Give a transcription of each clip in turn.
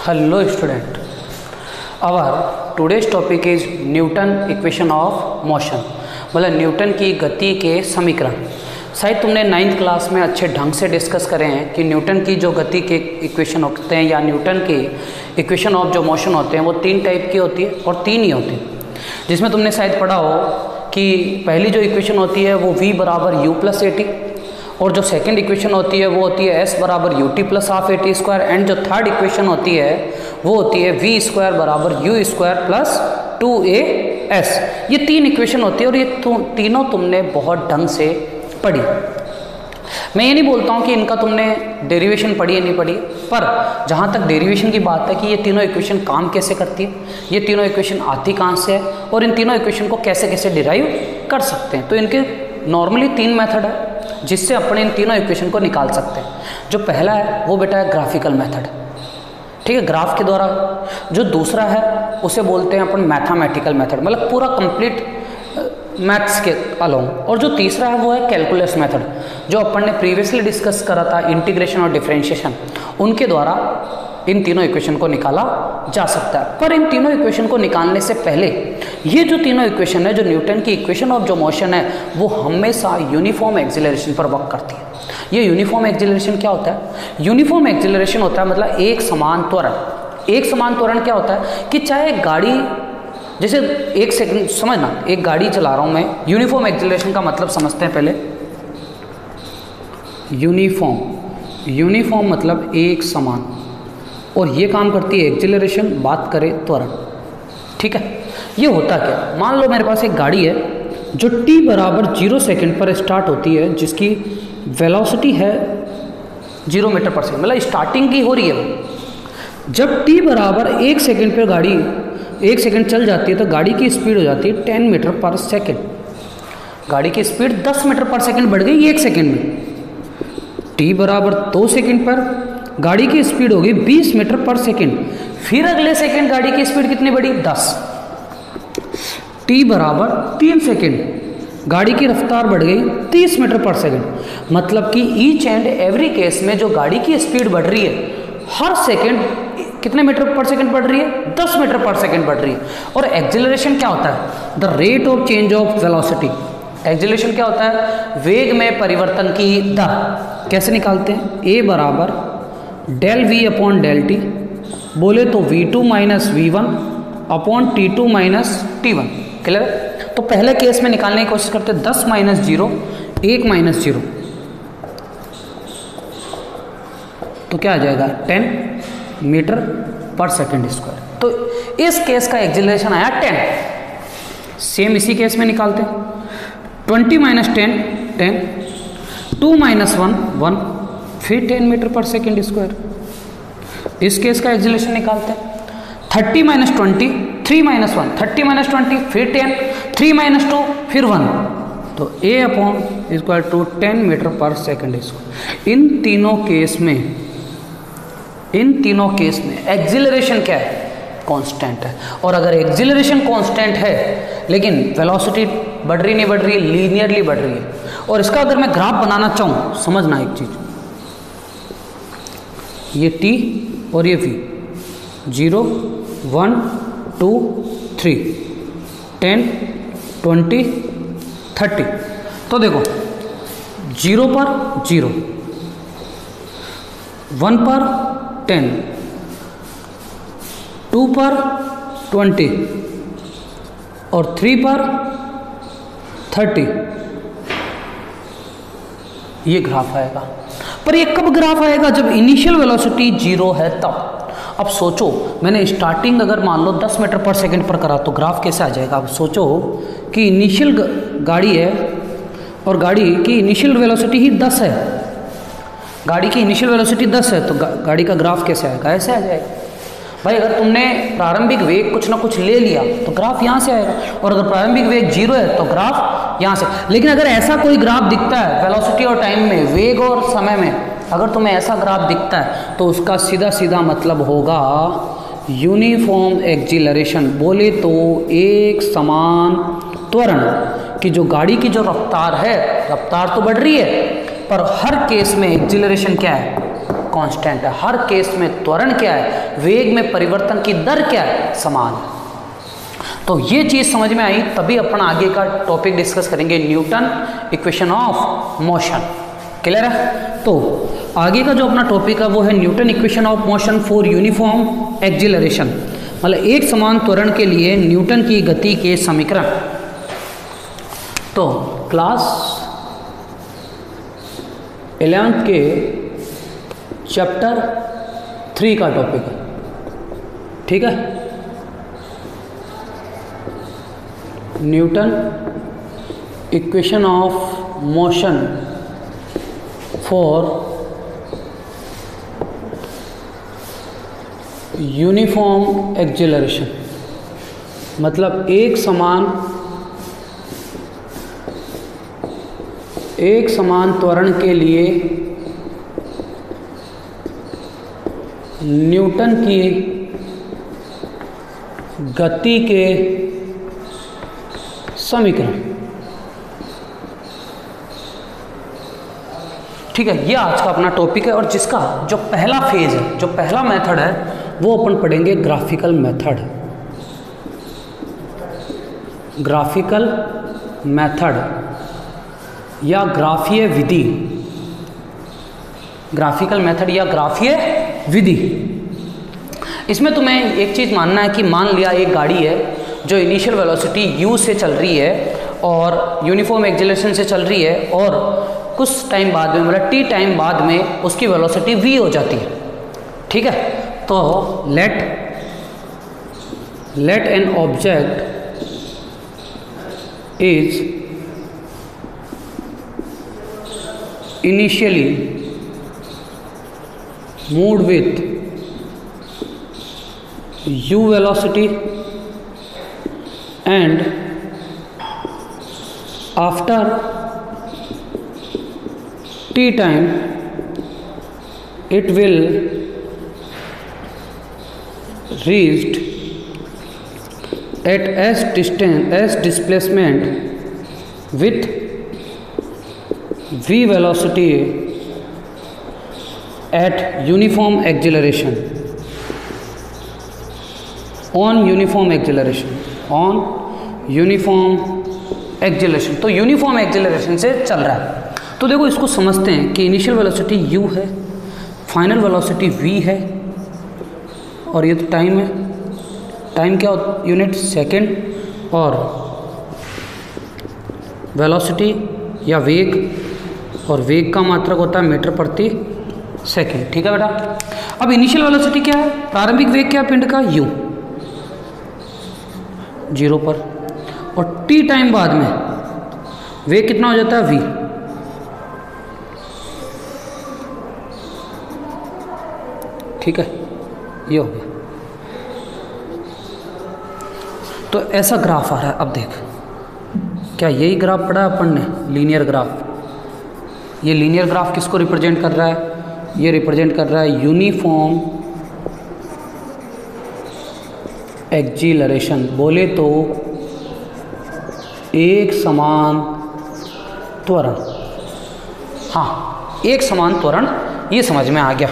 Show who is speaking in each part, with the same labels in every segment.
Speaker 1: Hello student, our today's topic is Newton equation of motion, मतलब Newton की गति के समीकरण। शायद तुमने 9th क्लास में अच्छे ढंग से डिस्कस करे हैं कि न्यूटन की जो गति के इक्वेशन होते हैं या न्यूटन की इक्वेशन ऑफ जो मोशन होते हैं वो 3 टाइप की होती है और 3 ही होती है। जिसमें तुमने शायद पढ़ा हो कि पहली जो इक्वेशन होती है वो v बराबर u प्लस ए टी, और जो सेकंड इक्वेशन होती है वो होती है s बराबर u T plus half A T square, and जो थर्ड इक्वेशन होती है वो होती है v स्क्वायर बराबर u स्क्वायर प्लस 2as। ये 3 इक्वेशन होती है और ये तीनों तुमने बहुत ढंग से पढ़ी। मैं ये नहीं बोलता हूँ कि इनका तुमने डेरिवेशन पढ़ी है नहीं पढ़ी, पर जहाँ तक डेरिवेशन की बात है कि ये तीनों इक्वेशन काम कैसे करती है, ये तीनों इक्वेशन आती कहाँ से है और इन तीनों इक्वेशन को कैसे कैसे डिराइव कर सकते हैं, तो इनके नॉर्मली 3 मेथड है जिससे अपने इन तीनों इक्वेशन को निकाल सकते हैं। जो पहला है वो बेटा है ग्राफिकल मेथड, ठीक है, ग्राफ के द्वारा। जो दूसरा है उसे बोलते हैं अपन मैथमेटिकल मेथड, मतलब पूरा कंप्लीट मैथ्स के अलोंग। और जो तीसरा है वो है कैलकुलस मेथड, जो अपन ने प्रीवियसली डिस्कस करा था, इंटीग्रेशन और डिफरेंशिएशन, उनके द्वारा इन तीनों इक्वेशन को निकाला जा सकता है। पर इन तीनों इक्वेशन को निकालने से पहले ये जो तीनों इक्वेशन है, जो न्यूटन की इक्वेशन ऑफ जो मोशन है, वो हमेशा यूनिफॉर्म एक्सीलरेशन पर वर्क करती है। ये यूनिफॉर्म एक्सीलरेशन क्या होता है? यूनिफॉर्म एक्सीलरेशन होता है मतलब एक समान त्वरण। एक समान त्वरण क्या होता है कि चाहे गाड़ी, जैसे एक सेकंड समझना, एक गाड़ी चला रहा हूँ मैं, यूनिफॉर्म एक्सीलरेशन का मतलब समझते हैं पहले। यूनिफॉर्म मतलब एक समान, और ये काम करती है एक्सीलरेशन, बात करें त्वरण, ठीक है। ये होता क्या, मान लो मेरे पास एक गाड़ी है जो t बराबर 0 सेकेंड पर स्टार्ट होती है, जिसकी वेलोसिटी है 0 मीटर पर सेकेंड, मतलब स्टार्टिंग की हो रही है वो। जब t बराबर 1 सेकेंड पर गाड़ी 1 सेकेंड चल जाती है तो गाड़ी की स्पीड हो जाती है 10 मीटर पर सेकेंड। गाड़ी की स्पीड 10 मीटर पर सेकेंड बढ़ गई 1 सेकेंड में। t बराबर 2 सेकेंड पर गाड़ी की स्पीड होगी 20 मीटर पर सेकेंड। फिर अगले सेकेंड गाड़ी की स्पीड कितनी बढ़ी? 10। t बराबर 3 सेकेंड, गाड़ी की रफ्तार बढ़ गई 30 मीटर पर सेकेंड। मतलब कि ईच एंड एवरी केस में जो गाड़ी की स्पीड बढ़ रही है, हर सेकेंड कितने मीटर पर सेकेंड बढ़ रही है? 10 मीटर पर सेकेंड बढ़ रही है। और एक्सीलरेशन क्या होता है? The rate of change of velocity. Acceleration क्या होता है? वेग में परिवर्तन की दर। कैसे निकालते हैं? a बराबर del v upon del t, बोले तो v2 minus v1 upon t2 minus t1। Clear है? तो पहले केस में निकालने की कोशिश करते हैं। 10 माइनस 0, 1 माइनस 0, तो क्या आ जाएगा? 10 मीटर पर सेकेंड स्क्वायर। तो इस केस का एक्सीलरेशन आया 10। सेम इसी केस में निकालते हैं। 20 माइनस 10, 10, 2 माइनस 1, 1, फिर 10 मीटर पर सेकेंड स्क्वायर। इस केस का एक्सीलरेशन निकालते हैं। 30 माइनस 20, 3 माइनस 1, 30 माइनस 20, फिर 10, 3 माइनस 2, फिर 1, तो a upon equal to 10 metre पर सेकेंड स्क्वायर। इन तीनों केस में एक्सीलरेशन क्या है? कांस्टेंट है। और अगर एक्सीलरेशन कांस्टेंट है लेकिन वेलोसिटी बढ़ रही नहीं बढ़ रही, लीनियरली बढ़ रही है। और इसका अगर मैं ग्राफ बनाना चाहूँ, समझना एक चीज, ये t और ये v, 0, 1, 2, 3, 10, 20, 30। तो देखो 0 पर 0, 1 पर 10, 2 पर 20 और 3 पर 30। ये ग्राफ आएगा। पर ये कब ग्राफ आएगा? जब इनिशियल वेलोसिटी 0 है तब। अब सोचो, मैंने स्टार्टिंग अगर मान लो 10 मीटर पर सेकेंड पर करा तो ग्राफ कैसे आ जाएगा? अब सोचो कि इनिशियल गाड़ी है और गाड़ी की इनिशियल वेलोसिटी ही 10 है। गाड़ी की इनिशियल वेलोसिटी 10 है तो गाड़ी का ग्राफ कैसे आएगा? ऐसे आ जाएगा। भाई अगर तुमने प्रारंभिक वेग कुछ ना कुछ ले लिया तो ग्राफ यहाँ से आएगा, और अगर प्रारंभिक वेग 0 है तो ग्राफ यहाँ से। लेकिन अगर ऐसा कोई ग्राफ दिखता है वेलोसिटी और टाइम में, वेग और समय में, अगर तुम्हें ऐसा ग्राफ दिखता है तो उसका सीधा सीधा मतलब होगा यूनिफॉर्म एक्सीलरेशन। बोले तो एक समान त्वरण, कि जो गाड़ी की जो रफ्तार है, रफ्तार तो बढ़ रही है पर हर केस में एक्सीलरेशन क्या है? कांस्टेंट है। हर केस में त्वरण क्या है, वेग में परिवर्तन की दर क्या है, समान है। तो ये चीज़ समझ में आई, तभी अपन आगे का टॉपिक डिस्कस करेंगे, Newton equation of motion. Clear है? तो आगे का जो अपना टॉपिक है वो है Newton equation of motion for uniform acceleration, मतलब एक समान त्वरण के लिए न्यूटन की गति के समीकरण। तो क्लास 11th के चैप्टर 3 का टॉपिक है, ठीक है। Newton equation of motion for uniform acceleration, मतलब एक समान त्वरण के लिए न्यूटन की गति के समीकरण। ठीक है, ये आज का अपना टॉपिक है, और जिसका जो पहला फेज है, जो पहला मेथड है, वो अपन पढ़ेंगे ग्राफिकल मेथड। ग्राफिकल मेथड या ग्राफीय विधि, ग्राफिकल मेथड या ग्राफीय विधि। इसमें तुम्हें एक चीज़ मानना है कि मान लिया एक गाड़ी है जो इनिशियल वेलोसिटी u से चल रही है और यूनिफॉर्म एक्सिलरेशन से चल रही है, और कुछ टाइम बाद में, मतलब t टाइम बाद में उसकी वेलोसिटी v हो जाती है। ठीक है, तो let an object is initially moved with u velocity and after t time it will reached at s distance, s displacement with v velocity at uniform acceleration, on uniform acceleration, on uniform acceleration। तो uniform acceleration से चल रहा है। तो देखो इसको समझते हैं कि इनिशियल वेलोसिटी u है, फाइनल वेलोसिटी v है, और ये तो टाइम है। टाइम क्या यूनिट सेकेंड, और वेलोसिटी या वेग, और वेग का मात्रक होता है मीटर प्रति सेकेंड। ठीक है बेटा। अब इनिशियल वेलोसिटी क्या है, प्रारंभिक वेग क्या है पिंड का, u 0 पर, और t टाइम बाद में वेग कितना हो जाता है, v। ठीक है, ये हो गया। तो ऐसा ग्राफ आ रहा है। अब देख, क्या यही ग्राफ पढ़ा है अपन ने, लीनियर ग्राफ। ये लीनियर ग्राफ किसको रिप्रेजेंट कर रहा है, ये रिप्रेजेंट कर रहा है यूनिफॉर्म एक्सिलरेशन। बोले तो एक समान त्वरण। हाँ, एक समान त्वरण, ये समझ में आ गया।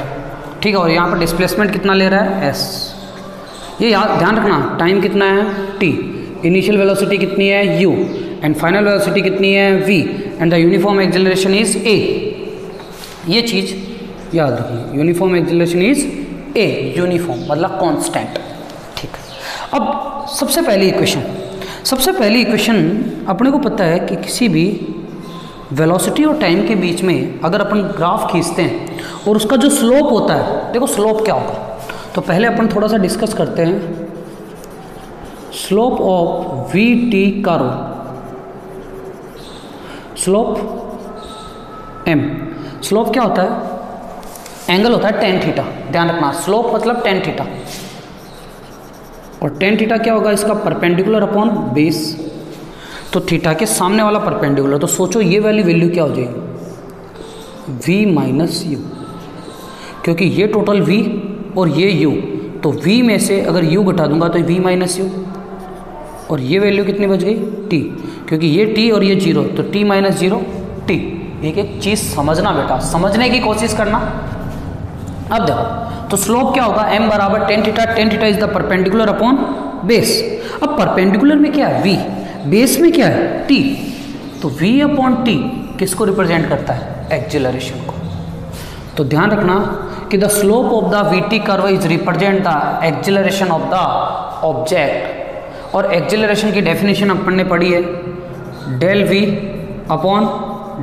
Speaker 1: ठीक है, और यहाँ पर डिस्प्लेसमेंट कितना ले रहा है, s। ये याद ध्यान रखना, टाइम कितना है, t, इनिशियल वेलोसिटी कितनी है, u, एंड फाइनल वेलोसिटी कितनी है, v, and the uniform acceleration is a। ये चीज़ याद रखनी, uniform acceleration is a, uniform मतलब कांस्टेंट। ठीक है, अब सबसे पहली इक्वेशन अपने को पता है कि किसी भी वेलोसिटी और टाइम के बीच में अगर अपन ग्राफ खींचते हैं और उसका जो स्लोप होता है, देखो स्लोप क्या होगा। तो पहले अपन थोड़ा सा डिस्कस करते हैं slope of we T curve, slope m। Slope क्या होता है, एंगल होता है टेन थीटा। ध्यान रखना, स्लोप मतलब टेन थीटा, और टेन थीटा क्या होगा, इसका परपेंडिकुलर अपॉन बेस। तो थीटा के सामने वाला परपेंडिकुलर, तो सोचो ये वाली वैल्यू क्या हो जाएगी, v माइनस यू, क्योंकि ये टोटल v और ये u, तो v में से अगर u घटा दूंगा तो v माइनस यू, और ये वैल्यू कितनी बच गई, t, क्योंकि ये t और ये 0, तो t माइनस 0 t। एक एक चीज़ समझना बेटा, समझने की कोशिश करना। अब देखो तो स्लोप क्या होगा, m बराबर tan theta is the perpendicular upon base. अब परपेंडिकुलर में क्या है v, बेस में क्या है t, तो v अपॉन t किसको रिप्रेजेंट करता है, एक्सिलरेशन को। तो ध्यान रखना कि the slope of the vt curve is represent the acceleration of the object. और एक्सिलरेशन की डेफिनेशन अपन ने पढ़ी है, del v upon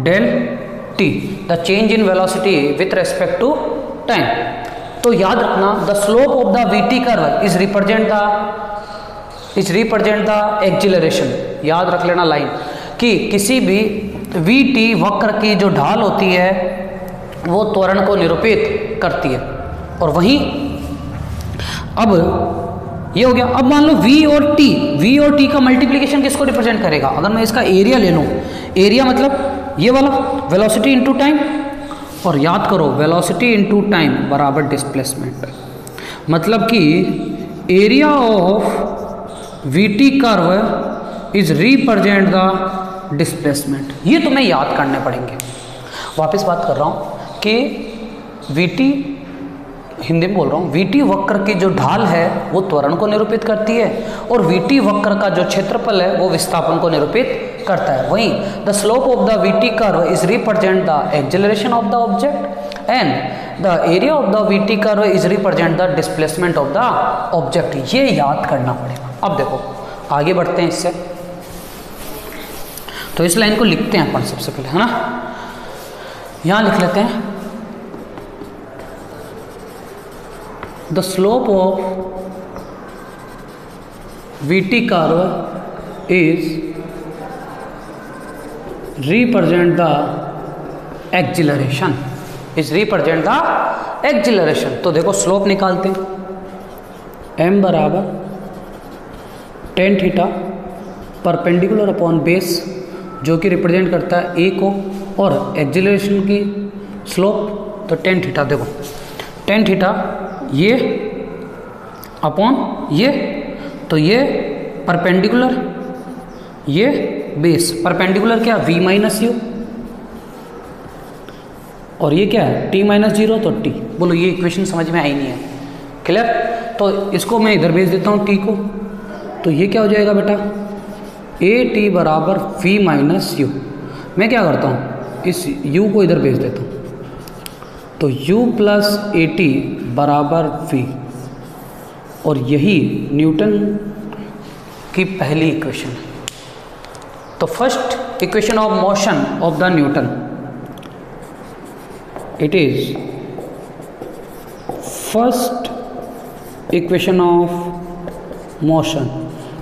Speaker 1: del t, the change in velocity with respect to time. तो याद रखना the slope of the vt curve is represent the acceleration. याद रख लेना लाइन कि किसी भी vt वक्र की जो ढाल होती है वो त्वरण को निरूपित करती है। और वहीं अब ये हो गया। अब मान लो v और t का मल्टीप्लिकेशन किसको रिप्रेजेंट करेगा, अगर मैं इसका एरिया ले लूँ, एरिया मतलब ये वाला वेलोसिटी इनटू टाइम, और याद करो वेलोसिटी इनटू टाइम बराबर डिस्प्लेसमेंट, मतलब कि area of vt curve is represent the displacement. ये तुम्हें याद करने पड़ेंगे। वापस बात कर रहा हूँ कि vt, हिंदी में बोल रहा हूँ, vt वक्र की जो ढाल है वो त्वरण को निरूपित करती है, और vt वक्र का जो क्षेत्रफल है वो विस्थापन को निरूपित करता है। वहीं the slope of the vt curve is represent the acceleration of the object and the area of the vt curve is represent the displacement of the object. ये याद करना पड़ेगा। अब देखो आगे बढ़ते हैं इससे। तो इस लाइन को लिखते हैं अपन सबसे पहले, है ना, यहाँ लिख लेते हैं the slope of vt curve is represent the acceleration, तो देखो स्लोप निकालते हैं, m बराबर tan theta perpendicular upon base, जो कि रिप्रेजेंट करता है a को, और एक्सिलरेशन की स्लोप तो टेन थीटा। देखो टेन थीटा ये अपॉन ये, तो ये परपेंडिकुलर, ये बेस, परपेंडिकुलर क्या v माइनस यू, और ये क्या है t माइनस जीरो, तो t। बोलो ये इक्वेशन समझ में आई नहीं है, क्लियर? तो इसको मैं इधर भेज देता हूँ t को, तो ये क्या हो जाएगा बेटा, a t बराबर v माइनस यू। मैं क्या करता हूँ, इस u को इधर भेज देता हूँ, तो u प्लस ए टी बराबर v, और यही न्यूटन की पहली इक्वेशन है। तो first equation of motion of the Newton, it is first equation of motion,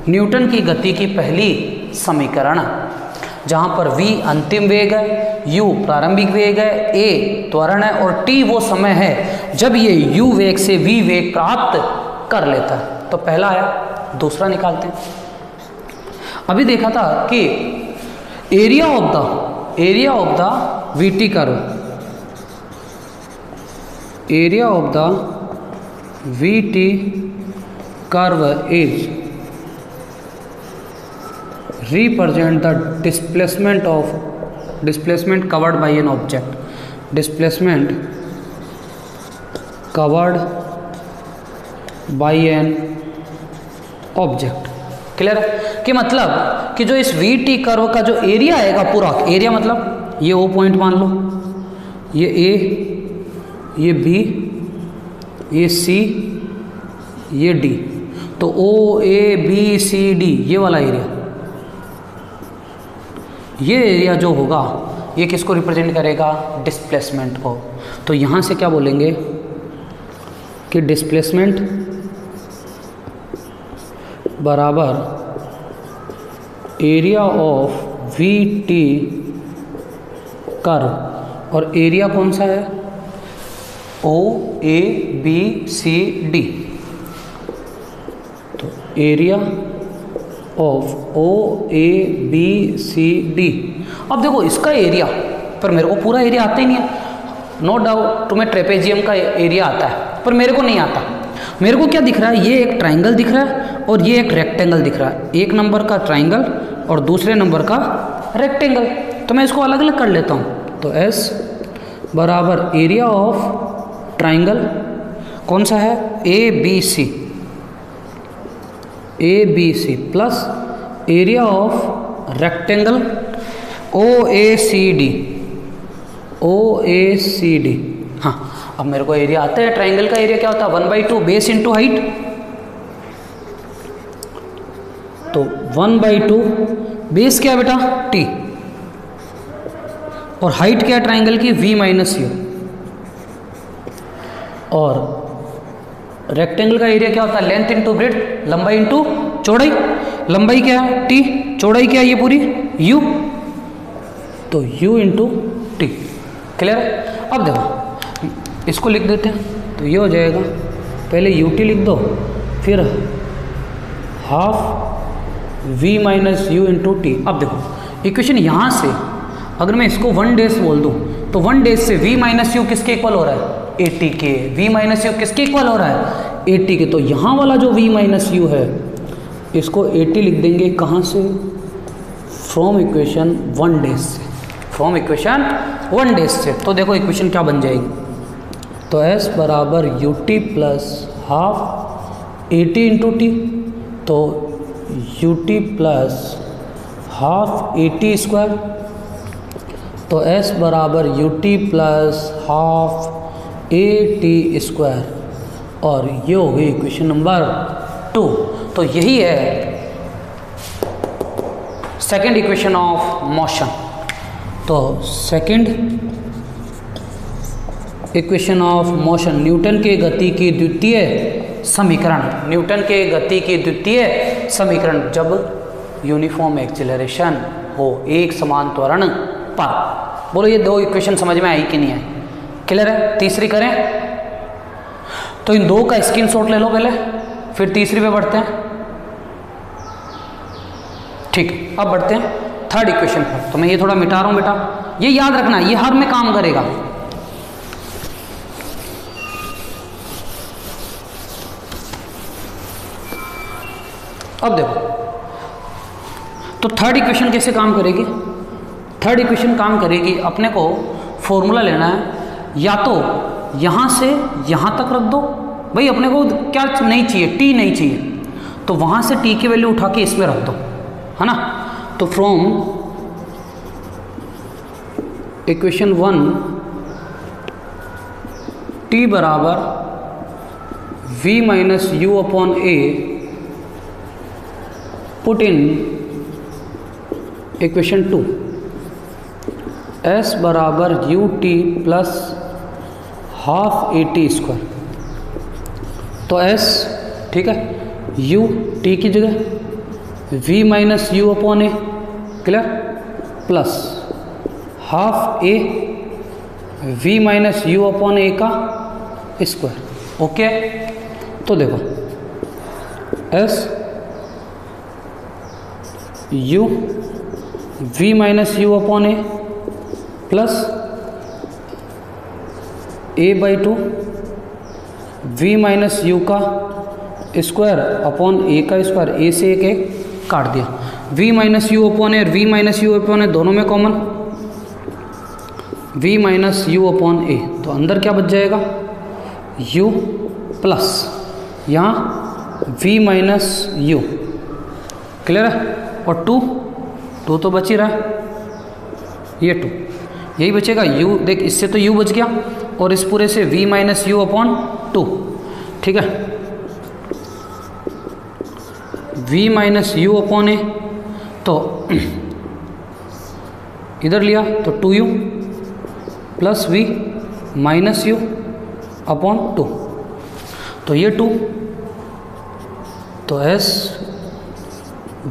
Speaker 1: Newton की गति की पहली समीकरण, जहाँ पर v अंतिम वेग है, u प्रारंभिक वेग है, a त्वरण है, और t वो समय है जब ये u वेग से v वेग प्राप्त कर लेता है। तो पहला है, दूसरा निकालते हैं। अभी देखा था कि area of the vt curve, area of the vt curve is represent the displacement covered by an object, displacement covered by an object। Clear है कि मतलब कि जो इस vt कर्व का जो एरिया आएगा, पूरा एरिया मतलब ये O पॉइंट मान लो, ये A, ये B, ये C, ये D, तो O A B C D ये वाला एरिया, ये एरिया जो होगा ये किसको रिप्रेजेंट करेगा, डिस्प्लेसमेंट को। तो यहाँ से क्या बोलेंगे कि डिस्प्लेसमेंट बराबर एरिया ऑफ vt कर्व, और एरिया कौन सा है, O A B C D, तो area of O A B C D। अब देखो इसका एरिया, पर मेरे को पूरा एरिया आता ही नहीं है, नो डाउट तुम्हें ट्रेपेजियम का एरिया आता है, पर मेरे को नहीं आता। मेरे को क्या दिख रहा है, ये एक ट्राइंगल दिख रहा है और ये एक रेक्टेंगल दिख रहा है, एक नंबर का ट्राइंगल और दूसरे नंबर का रेक्टेंगल, तो मैं इसको अलग अलग कर लेता हूँ। तो S बराबर एरिया ऑफ ट्राइंगल कौन सा है, A B C plus area of rectangle O A C D. हाँ, अब मेरे को एरिया आता है, ट्राइंगल का एरिया क्या होता है 1/2 बेस इंटू हाइट, तो 1/2 बेस क्या है बेटा t, और हाइट क्या है ट्राइंगल की v माइनस यू, और रेक्टेंगल का एरिया क्या होता है लेंथ इंटू ब्रेड्थ, लंबाई इंटू चौड़ाई, लंबाई क्या है t, चौड़ाई क्या है ये पूरी u, तो u इंटू टी। क्लियर है? अब देखो इसको लिख देते हैं, तो ये हो जाएगा, पहले ut लिख दो, फिर half v minus you into T. अब देखो इक्वेशन यहाँ से अगर मैं इसको 1 डेज बोल दूँ तो 1 डेज से v माइनस यू किसके इक्वल हो रहा है, 80 के। v माइनस यू किसके इक्वल हो रहा है, 80 के। तो यहाँ वाला जो v माइनस यू है इसको 80 लिख देंगे, कहाँ से, फ्रॉम इक्वेशन 1 डेज से, फ्रॉम इक्वेशन 1 डेज से। तो देखो इक्वेशन क्या बन जाएगी, तो s बराबर U T plus half 80 into T, तो U T plus half 80 square, तो s बराबर U T plus half A T square, और ये हो गई इक्वेशन नंबर 2। तो यही है सेकंड इक्वेशन ऑफ मोशन। तो second equation of motion, Newton के गति की द्वितीय समीकरण, न्यूटन के गति की द्वितीय समीकरण जब यूनिफॉर्म एक्सीलरेशन हो, एक समान त्वरण पर। बोलो ये 2 इक्वेशन समझ में आई कि नहीं आई? क्लियर है? तीसरी करें, तो इन 2 का स्क्रीनशॉट ले लो पहले, फिर तीसरी पे बढ़ते हैं। ठीक, अब बढ़ते हैं थर्ड इक्वेशन पर। तो मैं ये थोड़ा मिटा रहा हूं बेटा, ये याद रखना, ये हर में काम करेगा। अब देखो, तो थर्ड इक्वेशन कैसे काम करेगी? थर्ड इक्वेशन काम करेगी, अपने को फॉर्मूला लेना है, या तो यहाँ से यहाँ तक रख दो, भाई अपने को क्या नहीं चाहिए, t नहीं चाहिए, तो वहाँ से t की वैल्यू उठा के इसमें रख दो, है ना। तो फ्रॉम इक्वेशन 1 t बराबर v minus U upon A, put in equation 2 s बराबर U T plus half A T square, तो s ठीक है, u t की जगह v minus U upon A, clear, plus half A v minus U upon A का square. Okay, तो देखो s u v minus U upon A plus a/2 v minus U का square upon A का square, A से एक काट दिया, v minus U upon A और v minus U upon A दोनों में common, v minus U upon A, तो अंदर क्या बच जाएगा u प्लस यहाँ v माइनस यू, क्लियर है, और 2 तो बच ही रहा है, ये 2 यही बचेगा, u देख इससे तो u बच गया, और इस पूरे से v माइनस यू अपॉन 2, ठीक है, v minus U upon A, तो इधर लिया तो 2u plus v minus U upon 2, तो ये 2, तो s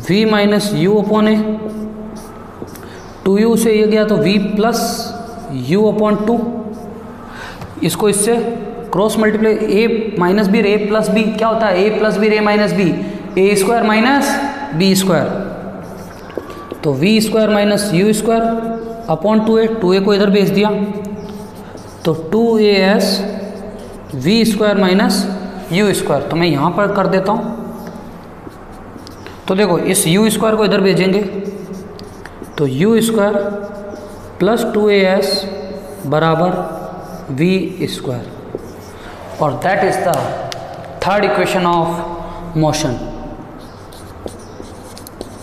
Speaker 1: v minus U upon ए, 2u से ये गया तो v प्लस u अपॉन 2, इसको इससे cross multiply, a minus b a plus b क्या होता है, a plus b a minus b, a square minus b square, तो v square minus u square upon 2a को इधर भेज दिया, तो 2as v square minus u square, तो मैं यहाँ पर कर देता हूँ, तो देखो इस u स्क्वायर को इधर भेजेंगे, तो यू स्क्वायर प्लस 2as बराबर v स्क्वायर, और that is the third equation of motion.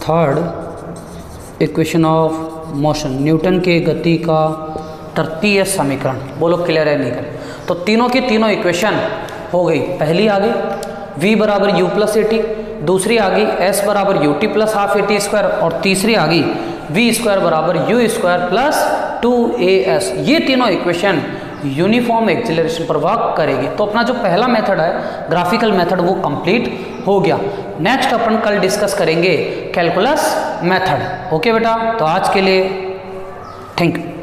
Speaker 1: Third equation of motion, Newton के गति का तृतीय समीकरण। बोलो क्लियर है नहीं करे? तो तीनों की तीनों इक्वेशन हो गई। पहली आ गई v बराबर u प्लस ए टी, दूसरी आ गई s बराबर U T plus half A T square, और तीसरी आ गई v स्क्वायर बराबर यू स्क्वायर प्लस 2as। ये तीनों इक्वेशन यूनिफॉर्म एक्सीलरेशन पर वर्क करेगी। तो अपना जो पहला मेथड है ग्राफिकल मेथड वो कंप्लीट हो गया। नेक्स्ट अपन कल डिस्कस करेंगे कैलकुलस मेथड। ओके बेटा, तो आज के लिए थैंक यू।